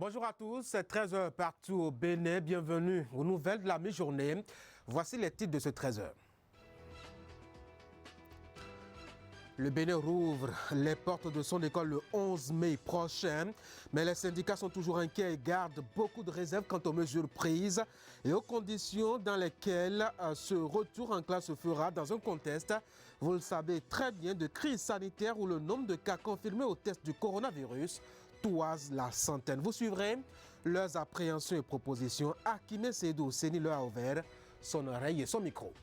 Bonjour à tous, c'est 13 h partout au Bénin. Bienvenue aux nouvelles de la mi-journée. Voici les titres de ce 13 h. Le Bénin rouvre les portes de son école le 11 mai prochain, mais les syndicats sont toujours inquiets et gardent beaucoup de réserves quant aux mesures prises et aux conditions dans lesquelles ce retour en classe se fera dans un contexte, vous le savez très bien, de crise sanitaire où le nombre de cas confirmés au test du coronavirus toise la centaine. Vous suivrez leurs appréhensions et propositions. Akime Seydou Seni leur a ouvert son oreille et son micro.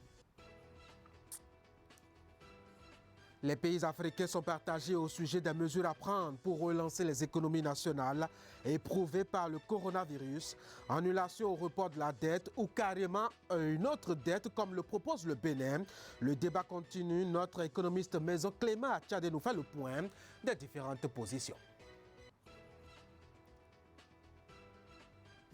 Les pays africains sont partagés au sujet des mesures à prendre pour relancer les économies nationales éprouvées par le coronavirus, annulation ou report de la dette ou carrément une autre dette comme le propose le Bénin. Le débat continue. Notre économiste maison Clément Atchadé nous fait le point des différentes positions.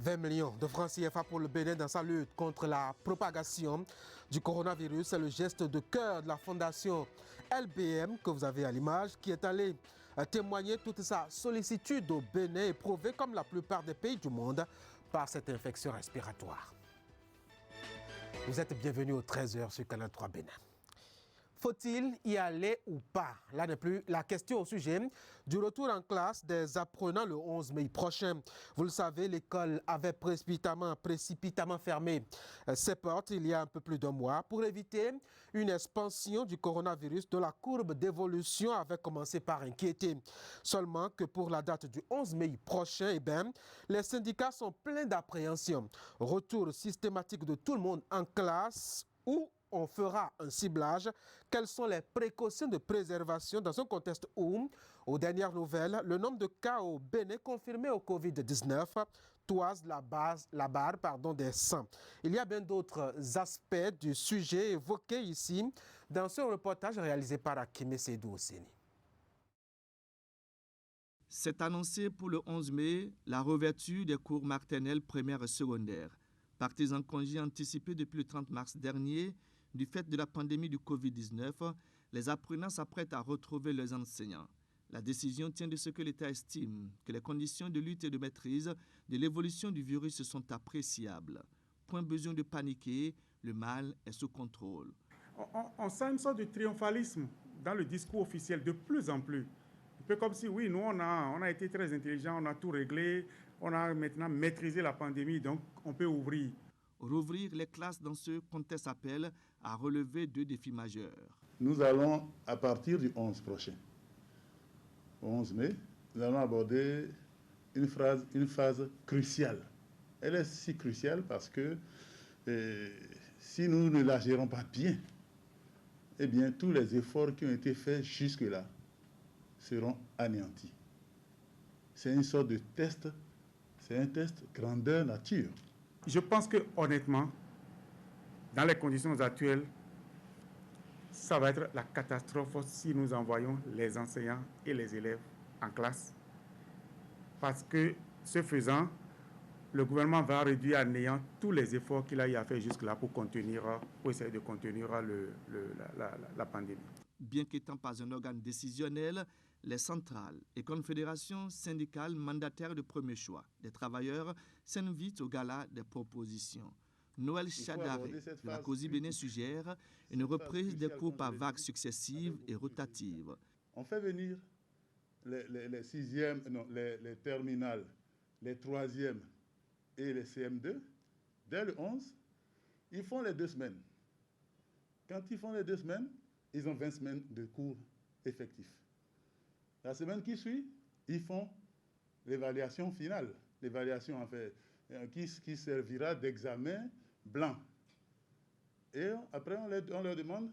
20 millions de francs CFA pour le Bénin dans sa lutte contre la propagation du coronavirus. C'est le geste de cœur de la fondation LBM que vous avez à l'image, qui est allé témoigner toute sa sollicitude au Bénin, éprouvée comme la plupart des pays du monde par cette infection respiratoire. Vous êtes bienvenus au 13 h sur Canal 3 Bénin. Faut-il y aller ou pas? Là n'est plus la question au sujet du retour en classe des apprenants le 11 mai prochain. Vous le savez, l'école avait précipitamment fermé ses portes il y a un peu plus d'un mois pour éviter une expansion du coronavirus dont la courbe d'évolution avait commencé par inquiéter. Seulement que pour la date du 11 mai prochain, les syndicats sont pleins d'appréhension. Retour systématique de tout le monde en classe ou on fera un ciblage. Quelles sont les précautions de préservation dans un contexte où, aux dernières nouvelles, le nombre de cas au Bénin confirmés au Covid-19 toise la barre des 100. Il y a bien d'autres aspects du sujet évoqués ici dans ce reportage réalisé par Akime Seydou Seni. C'est annoncé pour le 11 mai la réouverture des cours maternelles, primaires et secondaires. Partis en congé anticipé depuis le 30 mars dernier, du fait de la pandémie du Covid-19, les apprenants s'apprêtent à retrouver leurs enseignants. La décision tient de ce que l'État estime que les conditions de lutte et de maîtrise de l'évolution du virus sont appréciables. Point besoin de paniquer, le mal est sous contrôle. On sent une sorte de triomphalisme dans le discours officiel de plus en plus. Un peu comme si, oui, nous, on a été très intelligents, on a tout réglé, on a maintenant maîtrisé la pandémie, donc on peut ouvrir. Rouvrir les classes dans ce contexte appelle à relever deux défis majeurs. Nous allons, à partir du 11 prochain, 11 mai, nous allons aborder une phase cruciale. Elle est si cruciale parce que si nous ne la gérons pas bien, eh bien, tous les efforts qui ont été faits jusque-là seront anéantis. C'est une sorte de test, c'est un test grandeur nature. Je pense que, honnêtement, dans les conditions actuelles, ça va être la catastrophe si nous envoyons les enseignants et les élèves en classe. Parce que, ce faisant, le gouvernement va réduire à néant tous les efforts qu'il a eu à faire jusque-là pour essayer de contenir la pandémie. Bien qu'étant pas un organe décisionnel, les centrales et confédérations syndicales mandataires de premier choix des travailleurs s'invitent au gala des propositions. Noël Chadaré de la COSI Bénin suggère une reprise des cours par vagues successives et rotatives. On fait venir les sixièmes, non, les terminales, les troisièmes et les CM2 dès le 11. Ils font les 2 semaines. Quand ils font les 2 semaines, ils ont 20 semaines de cours effectifs. La semaine qui suit, ils font l'évaluation finale, l'évaluation en fait, qui servira d'examen blanc. Et après, on leur demande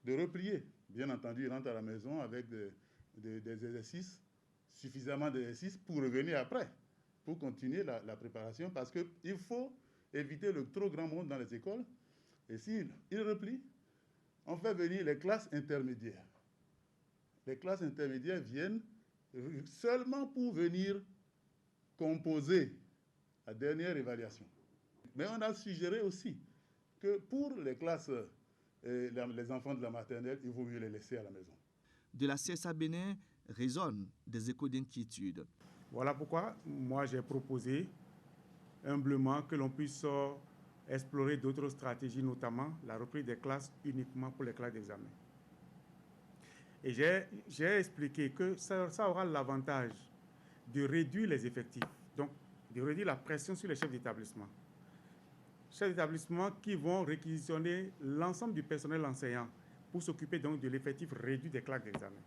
de replier. Bien entendu, ils rentrent à la maison avec des exercices, suffisamment d'exercices pour revenir après, pour continuer la préparation, parce qu'il faut éviter le trop grand monde dans les écoles. Et s'ils replient, on fait venir les classes intermédiaires. Les classes intermédiaires viennent seulement pour venir composer la dernière évaluation. Mais on a suggéré aussi que pour les classes, les enfants de la maternelle, il vaut mieux les laisser à la maison. De la CSA Bénin résonnent des échos d'inquiétude. Voilà pourquoi moi j'ai proposé humblement que l'on puisse explorer d'autres stratégies, notamment la reprise des classes uniquement pour les classes d'examen. Et j'ai expliqué que ça aura l'avantage de réduire les effectifs, donc de réduire la pression sur les chefs d'établissement. Chefs d'établissement qui vont réquisitionner l'ensemble du personnel enseignant pour s'occuper donc de l'effectif réduit des classes d'examen.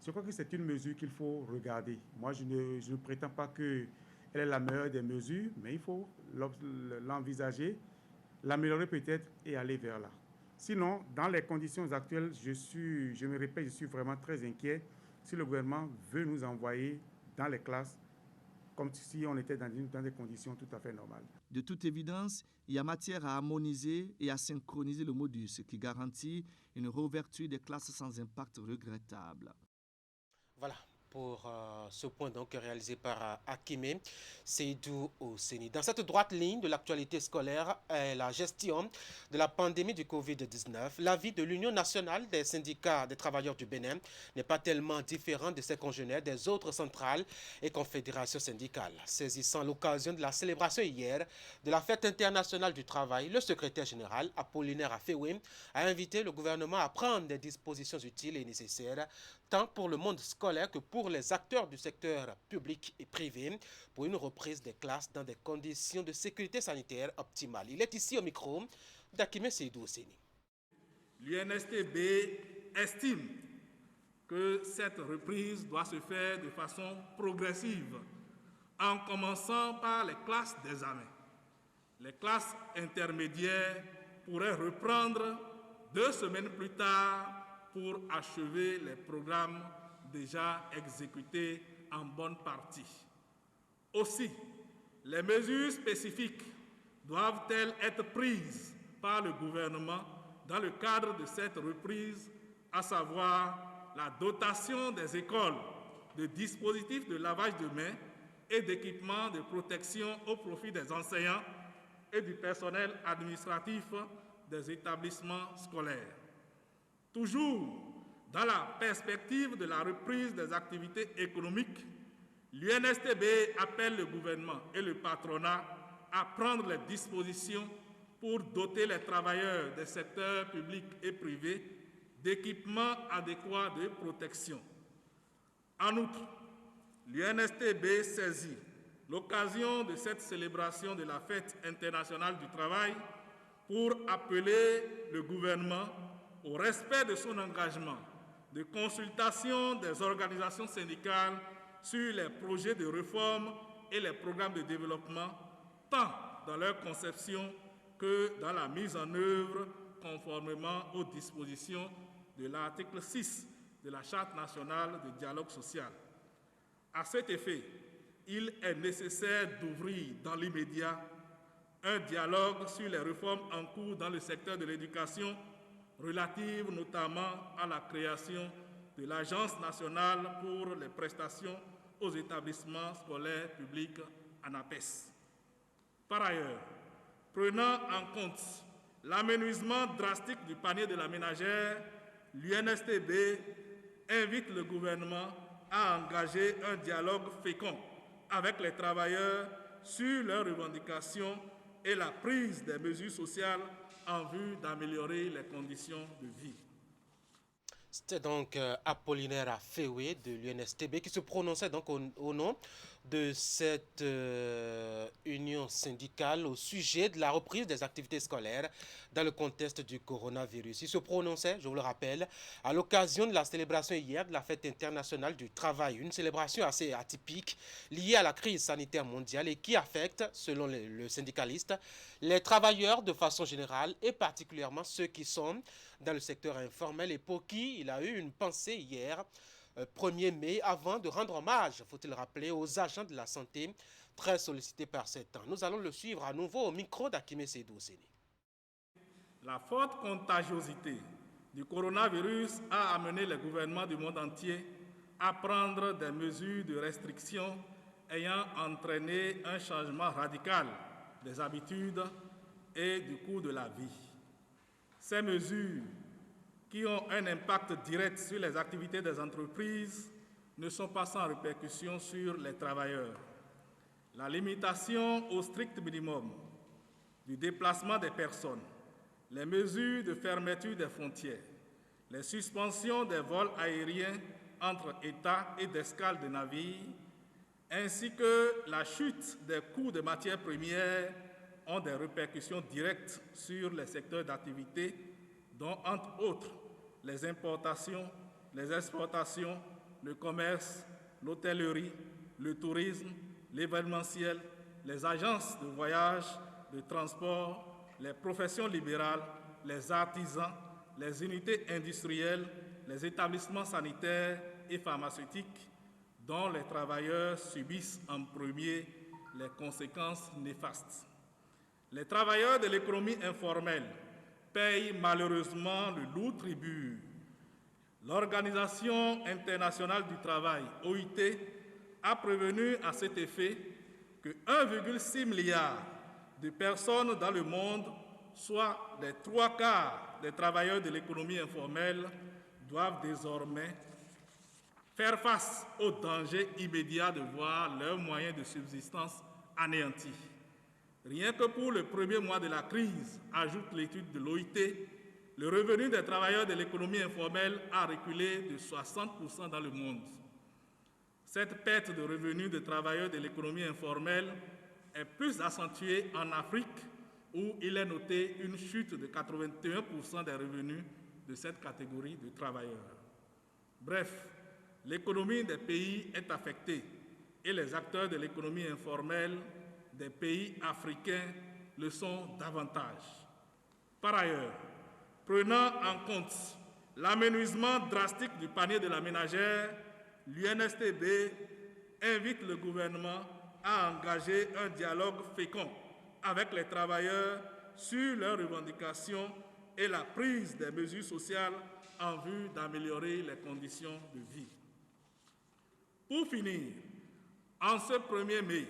Je crois que c'est une mesure qu'il faut regarder. Moi, je ne prétends pas qu'elle est la meilleure des mesures, mais il faut l'envisager, l'améliorer peut-être et aller vers là. Sinon, dans les conditions actuelles, je me répète, je suis vraiment très inquiet si le gouvernement veut nous envoyer dans les classes comme si on était dans des conditions tout à fait normales. De toute évidence, il y a matière à harmoniser et à synchroniser le modus, ce qui garantit une réouverture des classes sans impact regrettable. Voilà pour ce point donc réalisé par Hakimé Seydou Ousseni. Dans cette droite ligne de l'actualité scolaire et la gestion de la pandémie du Covid-19, l'avis de l'Union nationale des syndicats des travailleurs du Bénin n'est pas tellement différent de ses congénères des autres centrales et confédérations syndicales. Saisissant l'occasion de la célébration hier de la fête internationale du travail, le secrétaire général Apollinaire Afewe a invité le gouvernement à prendre des dispositions utiles et nécessaires tant pour le monde scolaire que pour les acteurs du secteur public et privé pour une reprise des classes dans des conditions de sécurité sanitaire optimales. Il est ici au micro d'Hakimé Seydou Ousseni. L'UNSTB estime que cette reprise doit se faire de façon progressive en commençant par les classes d'examen. Les classes intermédiaires pourraient reprendre 2 semaines plus tard pour achever les programmes déjà exécutés en bonne partie. Aussi, les mesures spécifiques doivent-elles être prises par le gouvernement dans le cadre de cette reprise, à savoir la dotation des écoles de dispositifs de lavage de mains et d'équipements de protection au profit des enseignants et du personnel administratif des établissements scolaires. Toujours dans la perspective de la reprise des activités économiques, l'UNSTB appelle le gouvernement et le patronat à prendre les dispositions pour doter les travailleurs des secteurs publics et privés d'équipements adéquats de protection. En outre, l'UNSTB saisit l'occasion de cette célébration de la fête internationale du travail pour appeler le gouvernement au respect de son engagement de consultation des organisations syndicales sur les projets de réforme et les programmes de développement, tant dans leur conception que dans la mise en œuvre conformément aux dispositions de l'article 6 de la Charte nationale de dialogue social. À cet effet, il est nécessaire d'ouvrir dans l'immédiat un dialogue sur les réformes en cours dans le secteur de l'éducation, relative notamment à la création de l'Agence nationale pour les prestations aux établissements scolaires publics ANAPES. Par ailleurs, prenant en compte l'amenuisement drastique du panier de la ménagère, l'UNSTB invite le gouvernement à engager un dialogue fécond avec les travailleurs sur leurs revendications et la prise des mesures sociales en vue d'améliorer les conditions de vie. C'était donc Apollinaire Afewe de l'UNSTB qui se prononçait donc au nom de cette union syndicale au sujet de la reprise des activités scolaires dans le contexte du coronavirus. Il se prononçait, je vous le rappelle, à l'occasion de la célébration hier de la fête internationale du travail, une célébration assez atypique liée à la crise sanitaire mondiale et qui affecte, selon le syndicaliste, les travailleurs de façon générale et particulièrement ceux qui sont dans le secteur informel et pour qui il a eu une pensée hier 1er mai, avant de rendre hommage, faut-il rappeler, aux agents de la santé très sollicités par ces temps. Nous allons le suivre à nouveau au micro d'Hakimé Seydou Ousseni. La forte contagiosité du coronavirus a amené les gouvernements du monde entier à prendre des mesures de restriction ayant entraîné un changement radical des habitudes et du coût de la vie. Ces mesures qui ont un impact direct sur les activités des entreprises ne sont pas sans répercussions sur les travailleurs. La limitation au strict minimum du déplacement des personnes, les mesures de fermeture des frontières, les suspensions des vols aériens entre États et d'escale de navires, ainsi que la chute des coûts de matières premières ont des répercussions directes sur les secteurs d'activité, dont, entre autres, les importations, les exportations, le commerce, l'hôtellerie, le tourisme, l'événementiel, les agences de voyage, de transport, les professions libérales, les artisans, les unités industrielles, les établissements sanitaires et pharmaceutiques, dont les travailleurs subissent en premier les conséquences néfastes. Les travailleurs de l'économie informelle payent malheureusement le lourd tribut. L'Organisation internationale du travail, OIT, a prévenu à cet effet que 1,6 milliard de personnes dans le monde, soit les 3/4 des travailleurs de l'économie informelle, doivent désormais faire face au danger immédiat de voir leurs moyens de subsistance anéantis. Rien que pour le premier mois de la crise, ajoute l'étude de l'OIT, le revenu des travailleurs de l'économie informelle a reculé de 60% dans le monde. Cette perte de revenus des travailleurs de l'économie informelle est plus accentuée en Afrique, où il est noté une chute de 81% des revenus de cette catégorie de travailleurs. Bref, l'économie des pays est affectée et les acteurs de l'économie informelle des pays africains le sont davantage. Par ailleurs, prenant en compte l'amenuisement drastique du panier de la ménagère, l'UNSTB invite le gouvernement à engager un dialogue fécond avec les travailleurs sur leurs revendications et la prise des mesures sociales en vue d'améliorer les conditions de vie. Pour finir, en ce 1er mai,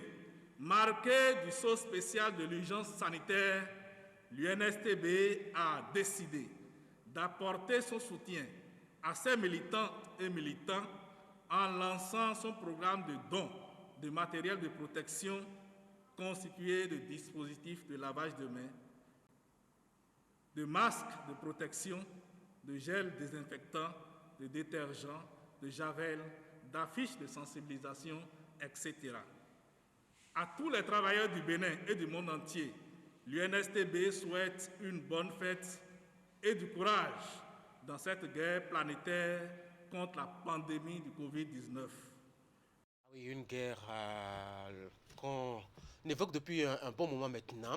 marqué du sceau spécial de l'urgence sanitaire, l'UNSTB a décidé d'apporter son soutien à ses militantes et militants en lançant son programme de dons de matériel de protection constitué de dispositifs de lavage de mains, de masques de protection, de gel désinfectant, de détergents, de javel, d'affiches de sensibilisation, etc. À tous les travailleurs du Bénin et du monde entier, l'UNSTB souhaite une bonne fête et du courage dans cette guerre planétaire contre la pandémie du Covid-19. Oui, une guerre qu'on évoque depuis un bon moment maintenant.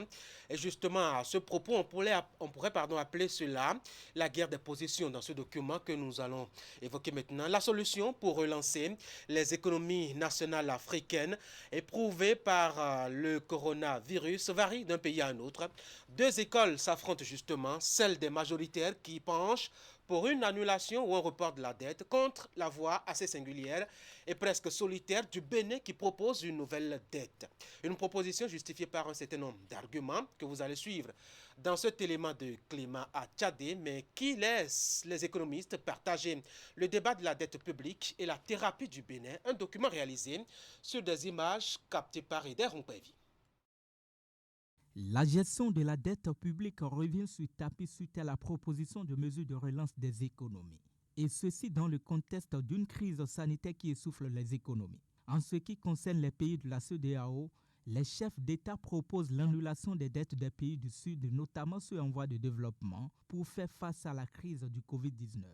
Et justement, à ce propos, on pourrait appeler cela la guerre des positions dans ce document que nous allons évoquer maintenant. La solution pour relancer les économies nationales africaines éprouvées par le coronavirus varie d'un pays à un autre. Deux écoles s'affrontent justement, celle des majoritaires qui penchent pour une annulation ou un report de la dette contre la voie assez singulière et presque solitaire du Bénin qui propose une nouvelle dette. Une proposition justifiée par un certain nombre d'arguments que vous allez suivre dans cet élément de climat à Tchadé, mais qui laisse les économistes partager le débat de la dette publique et la thérapie du Bénin, un document réalisé sur des images captées par Eder Rompévi. La gestion de la dette publique revient sur tapis suite à la proposition de mesures de relance des économies. Et ceci dans le contexte d'une crise sanitaire qui essouffle les économies. En ce qui concerne les pays de la CEDEAO, les chefs d'État proposent l'annulation des dettes des pays du Sud, notamment ceux en voie de développement, pour faire face à la crise du Covid-19.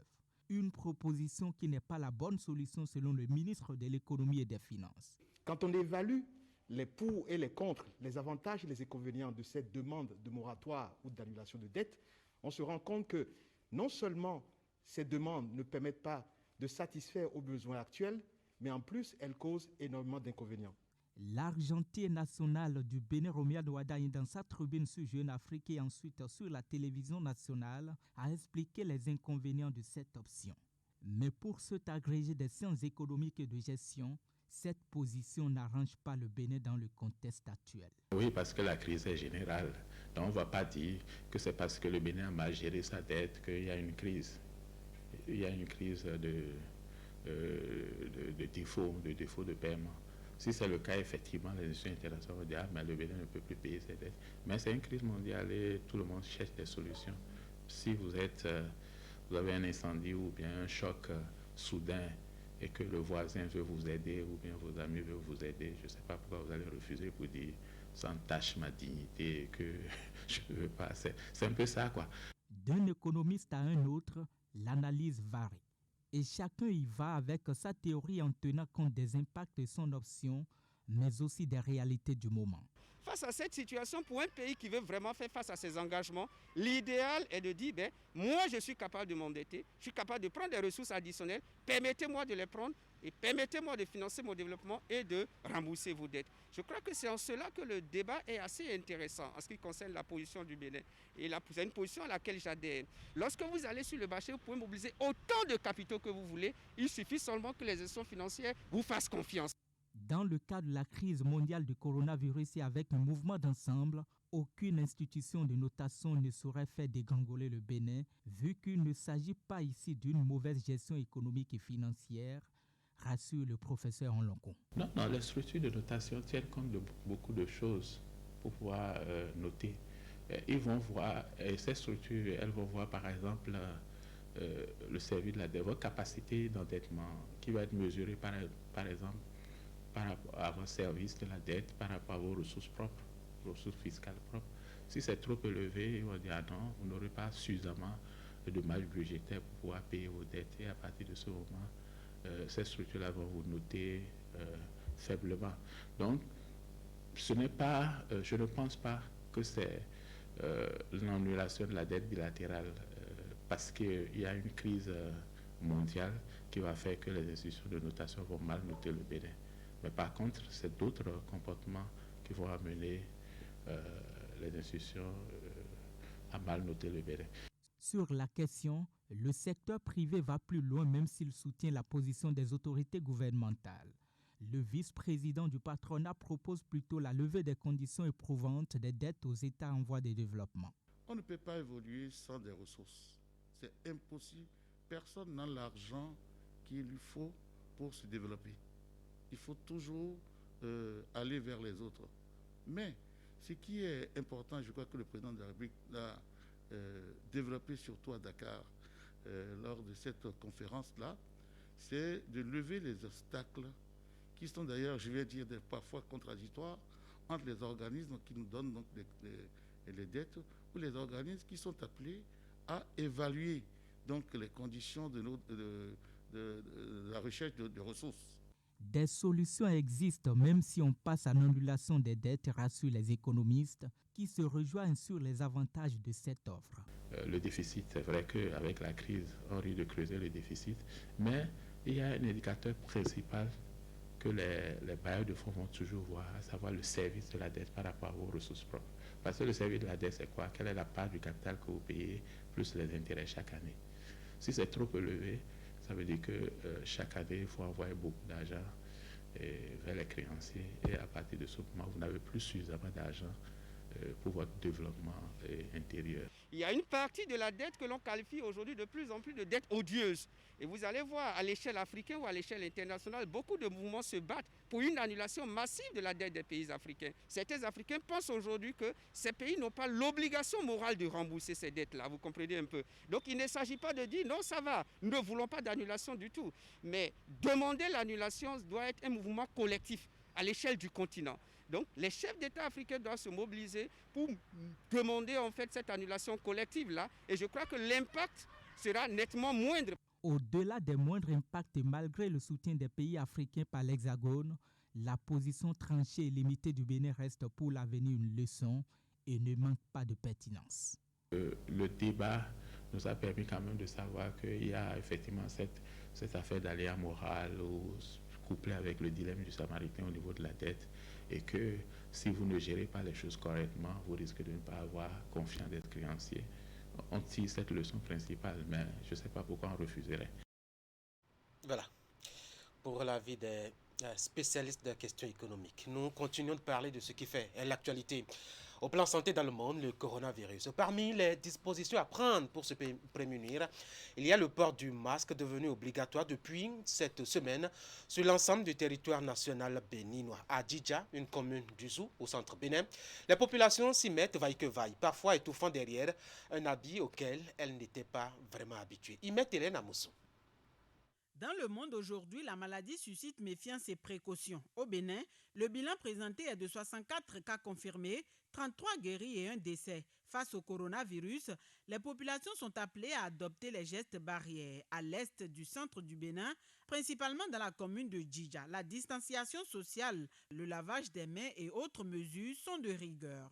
Une proposition qui n'est pas la bonne solution selon le ministre de l'Économie et des Finances. Quand on évalue les pour et les contre, les avantages et les inconvénients de cette demande de moratoire ou d'annulation de dette, on se rend compte que non seulement ces demandes ne permettent pas de satisfaire aux besoins actuels, mais en plus, elles causent énormément d'inconvénients. L'argentier national du Bénin, Romia Douadaï, dans sa tribune sur Jeune Afrique et ensuite sur la télévision nationale, a expliqué les inconvénients de cette option. Mais pour cet agrégé des sciences économiques et de gestion, cette position n'arrange pas le Bénin dans le contexte actuel. Oui, parce que la crise est générale. Donc on ne va pas dire que c'est parce que le Bénin a mal géré sa dette qu'il y a une crise. Il y a une crise de défaut de paiement. Si c'est le cas, effectivement, les institutions internationales vont dire ah, mais le Bénin ne peut plus payer ses dettes. Mais c'est une crise mondiale et tout le monde cherche des solutions. Si vous avez un incendie ou bien un choc soudain et que le voisin veut vous aider ou bien vos amis veulent vous aider, je ne sais pas pourquoi vous allez refuser pour dire ça entache ma dignité et que je ne veux pas. C'est un peu ça, quoi. D'un économiste à un autre, l'analyse varie. Et chacun y va avec sa théorie en tenant compte des impacts de son option, mais aussi des réalités du moment. Face à cette situation, pour un pays qui veut vraiment faire face à ses engagements, l'idéal est de dire, moi je suis capable de m'endetter, je suis capable de prendre des ressources additionnelles, permettez-moi de les prendre et permettez-moi de financer mon développement et de rembourser vos dettes. Je crois que c'est en cela que le débat est assez intéressant en ce qui concerne la position du Bénin. Et c'est une position à laquelle j'adhère. Lorsque vous allez sur le marché, vous pouvez mobiliser autant de capitaux que vous voulez. Il suffit seulement que les institutions financières vous fassent confiance. Dans le cas de la crise mondiale du coronavirus et avec un mouvement d'ensemble, aucune institution de notation ne saurait faire dégringoler le Bénin, vu qu'il ne s'agit pas ici d'une mauvaise gestion économique et financière, rassure le professeur Onlonko. Non, les structures de notation tiennent compte de beaucoup de choses pour pouvoir noter. Ils vont voir, et ces structures, elles vont voir par exemple le service de la dette, votre capacité d'endettement qui va être mesurée par exemple par rapport à votre service de la dette, par rapport à vos ressources propres, ressources fiscales propres. Si c'est trop élevé, ils vont dire ah non, vous n'aurez pas suffisamment de marge budgétaire pour pouvoir payer vos dettes. Et à partir de ce moment, ces structures-là vont vous noter faiblement. Donc, je ne pense pas que c'est l'annulation de la dette bilatérale parce qu'il y a une crise mondiale qui va faire que les institutions de notation vont mal noter le Bénin. Mais par contre, c'est d'autres comportements qui vont amener les institutions à mal noter le Bénin. Sur la question, le secteur privé va plus loin même s'il soutient la position des autorités gouvernementales. Le vice-président du patronat propose plutôt la levée des conditions éprouvantes des dettes aux États en voie de développement. On ne peut pas évoluer sans des ressources. C'est impossible. Personne n'a l'argent qu'il lui faut pour se développer. Il faut toujours aller vers les autres. Mais ce qui est important, je crois que le président de la République l'a développé surtout à Dakar lors de cette conférence-là, c'est de lever les obstacles qui sont d'ailleurs, je vais dire, parfois contradictoires entre les organismes qui nous donnent donc les dettes ou les organismes qui sont appelés à évaluer donc les conditions de la recherche de ressources. Des solutions existent même si on passe à l'annulation des dettes, rassurent les économistes qui se rejoignent sur les avantages de cette offre. Le déficit, c'est vrai qu'avec la crise, on risque de creuser le déficit, mais il y a un indicateur principal que les bailleurs de fonds vont toujours voir, à savoir le service de la dette par rapport à vos ressources propres. Parce que le service de la dette, c'est quoi? Quelle est la part du capital que vous payez plus les intérêts chaque année? Si c'est trop élevé, ça veut dire que chaque année, il faut envoyer beaucoup d'argent vers les créanciers. Et à partir de ce moment, vous n'avez plus suffisamment d'argent pour votre développement intérieur. Il y a une partie de la dette que l'on qualifie aujourd'hui de plus en plus de dette odieuse. Et vous allez voir, à l'échelle africaine ou à l'échelle internationale, beaucoup de mouvements se battent pour une annulation massive de la dette des pays africains. Certains Africains pensent aujourd'hui que ces pays n'ont pas l'obligation morale de rembourser ces dettes-là, vous comprenez un peu. Donc il ne s'agit pas de dire non, ça va, nous ne voulons pas d'annulation du tout. Mais demander l'annulation doit être un mouvement collectif à l'échelle du continent. Donc les chefs d'État africains doivent se mobiliser pour demander en fait cette annulation collective-là. Et je crois que l'impact sera nettement moindre. Au-delà des moindres impacts et malgré le soutien des pays africains par l'Hexagone, la position tranchée et limitée du Bénin reste pour l'avenir une leçon et ne manque pas de pertinence. Le débat nous a permis quand même de savoir qu'il y a effectivement cette affaire d'aléa morale couplée avec le dilemme du Samaritain au niveau de la dette et que si vous ne gérez pas les choses correctement, vous risquez de ne pas avoir confiance des créanciers. On tire cette leçon principale, mais je ne sais pas pourquoi on refuserait. Voilà, pour l'avis des spécialistes des questions économiques. Nous continuons de parler de ce qui fait l'actualité. Au plan santé dans le monde, le coronavirus. Parmi les dispositions à prendre pour se prémunir, il y a le port du masque devenu obligatoire depuis cette semaine sur l'ensemble du territoire national béninois. À Djidja, une commune du Zou, au centre Bénin, les populations s'y mettent vaille que vaille, parfois étouffant derrière un habit auquel elles n'étaient pas vraiment habituées. Y met Hélène Amoussou. Dans le monde aujourd'hui, la maladie suscite méfiance et précaution. Au Bénin, le bilan présenté est de 64 cas confirmés, 33 guéris et un décès. Face au coronavirus, les populations sont appelées à adopter les gestes barrières. À l'est du centre du Bénin, principalement dans la commune de Djidja, la distanciation sociale, le lavage des mains et autres mesures sont de rigueur.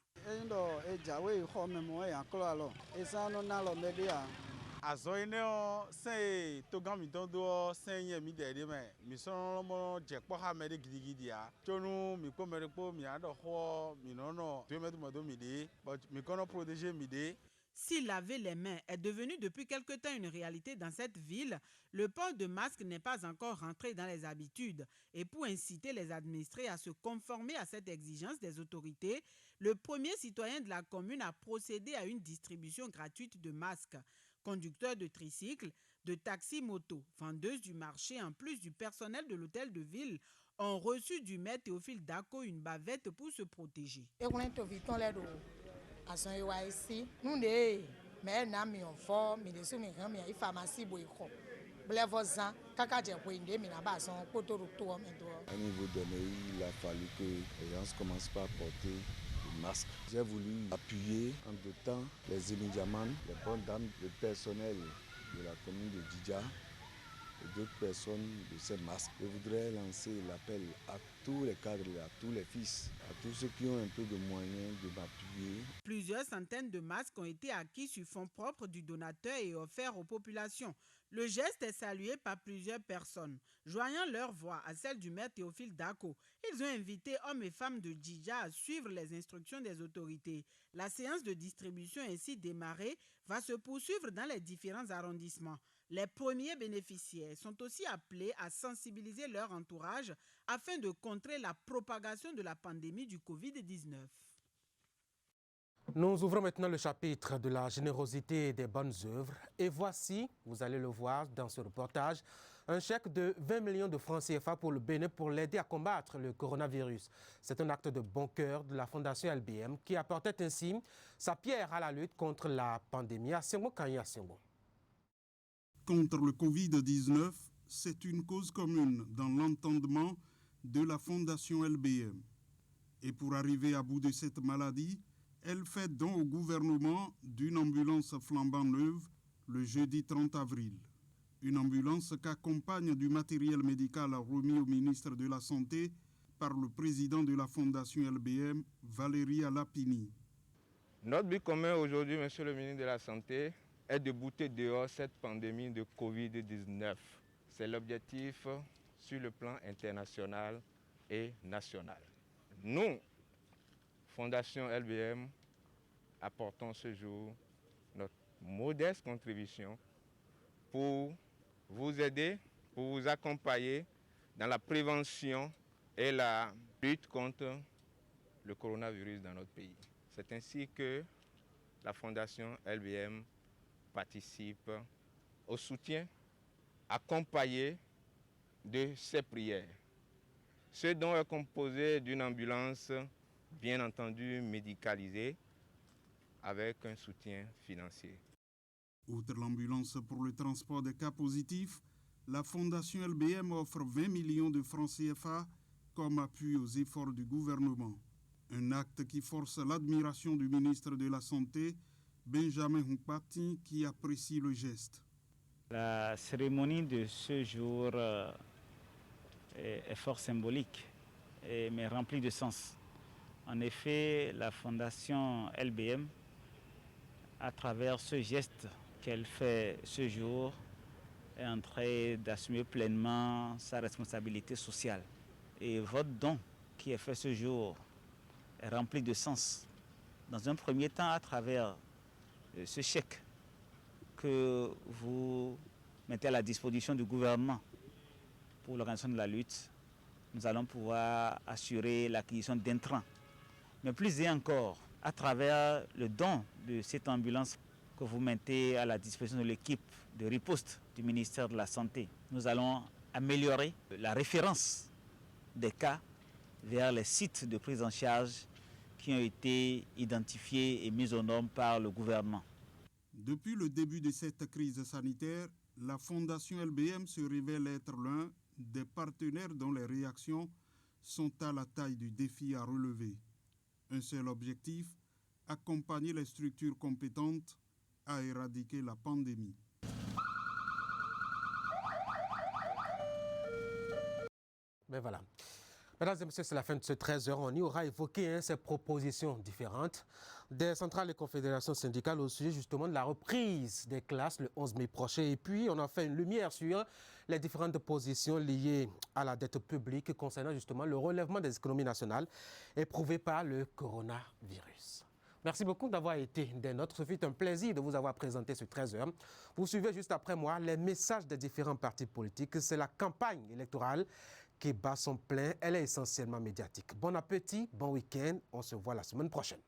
Azoineo se togan mi dondo senye mi dede me mi sono mo jekpo ha me de gidigidia tonu mi ko mere po mi ado ho mi nono 2 mètres do mi de but mi kono protéger mi de. Si laver les mains est devenu depuis quelque temps une réalité dans cette ville, le port de masque n'est pas encore rentré dans les habitudes. Et pour inciter les administrés à se conformer à cette exigence des autorités, le premier citoyen de la commune a procédé à une distribution gratuite de masques. Conducteurs de tricycles, de taxis-motos, vendeuses du marché, en plus du personnel de l'hôtel de ville, ont reçu du maître Théophile Dako une bavette pour se protéger. À un niveau donné, il a fallu que les gens commencent par porter le masque. J'ai voulu appuyer en deux temps les émidiamans, les bonnes dames, le personnel de la commune de Djidja et d'autres personnes de ces masques. Je voudrais lancer l'appel à tous les cadres, à tous les fils, à tous ceux qui ont un peu de moyens de m'appuyer. Plusieurs centaines de masques ont été acquis sur fonds propres du donateur et offerts aux populations. Le geste est salué par plusieurs personnes. Joignant leur voix à celle du maire Théophile Dako, ils ont invité hommes et femmes de Djidja à suivre les instructions des autorités. La séance de distribution ainsi démarrée va se poursuivre dans les différents arrondissements. Les premiers bénéficiaires sont aussi appelés à sensibiliser leur entourage afin de contrer la propagation de la pandémie du Covid-19. Nous ouvrons maintenant le chapitre de la générosité et des bonnes œuvres. Et voici, vous allez le voir dans ce reportage, un chèque de 20 millions de francs CFA pour le Bénin pour l'aider à combattre le coronavirus. C'est un acte de bon cœur de la Fondation LBM qui apportait ainsi sa pierre à la lutte contre la pandémie. Contre le Covid-19, c'est une cause commune dans l'entendement de la Fondation LBM. Et pour arriver à bout de cette maladie, elle fait don au gouvernement d'une ambulance flambant neuve le jeudi 30 avril. Une ambulance qu'accompagne du matériel médical remis au ministre de la Santé par le président de la Fondation LBM, Valérie Alapini. Notre but commun aujourd'hui, monsieur le ministre de la Santé, est de bouter dehors cette pandémie de Covid-19. C'est l'objectif sur le plan international et national. Nous, Fondation LBM, apportons ce jour notre modeste contribution pour vous aider, pour vous accompagner dans la prévention et la lutte contre le coronavirus dans notre pays. C'est ainsi que la Fondation LBM participe au soutien accompagné de ces prières. Ce don est composé d'une ambulance bien entendu médicalisée avec un soutien financier. Outre l'ambulance pour le transport des cas positifs, la Fondation LBM offre 20 millions de francs CFA comme appui aux efforts du gouvernement. Un acte qui force l'admiration du ministre de la Santé, Benjamin Humpati, qui apprécie le geste. La cérémonie de ce jour est fort symbolique, mais remplie de sens. En effet, la Fondation LBM, à travers ce geste qu'elle fait ce jour, est en train d'assumer pleinement sa responsabilité sociale. Et votre don qui est fait ce jour est rempli de sens. Dans un premier temps, à travers ce chèque que vous mettez à la disposition du gouvernement pour l'organisation de la lutte, nous allons pouvoir assurer l'acquisition d'intrants. Mais plus et encore, à travers le don de cette ambulance que vous mettez à la disposition de l'équipe de riposte du ministère de la Santé. Nous allons améliorer la référence des cas vers les sites de prise en charge qui ont été identifiés et mis aux normes par le gouvernement. Depuis le début de cette crise sanitaire, la Fondation LBM se révèle être l'un des partenaires dont les réactions sont à la taille du défi à relever. Un seul objectif, accompagner les structures compétentes à éradiquer la pandémie. Mais voilà. Mesdames et messieurs, c'est la fin de ce 13h. On y aura évoqué ces propositions différentes des centrales et confédérations syndicales au sujet justement de la reprise des classes le 11 mai prochain. Et puis, on a fait une lumière sur les différentes positions liées à la dette publique concernant justement le relèvement des économies nationales éprouvées par le coronavirus. Merci beaucoup d'avoir été des nôtres. Ce fut un plaisir de vous avoir présenté ce 13h. Vous suivez juste après moi les messages des différents partis politiques. C'est la campagne électorale qui bat son plein. Elle est essentiellement médiatique. Bon appétit, bon week-end. On se voit la semaine prochaine.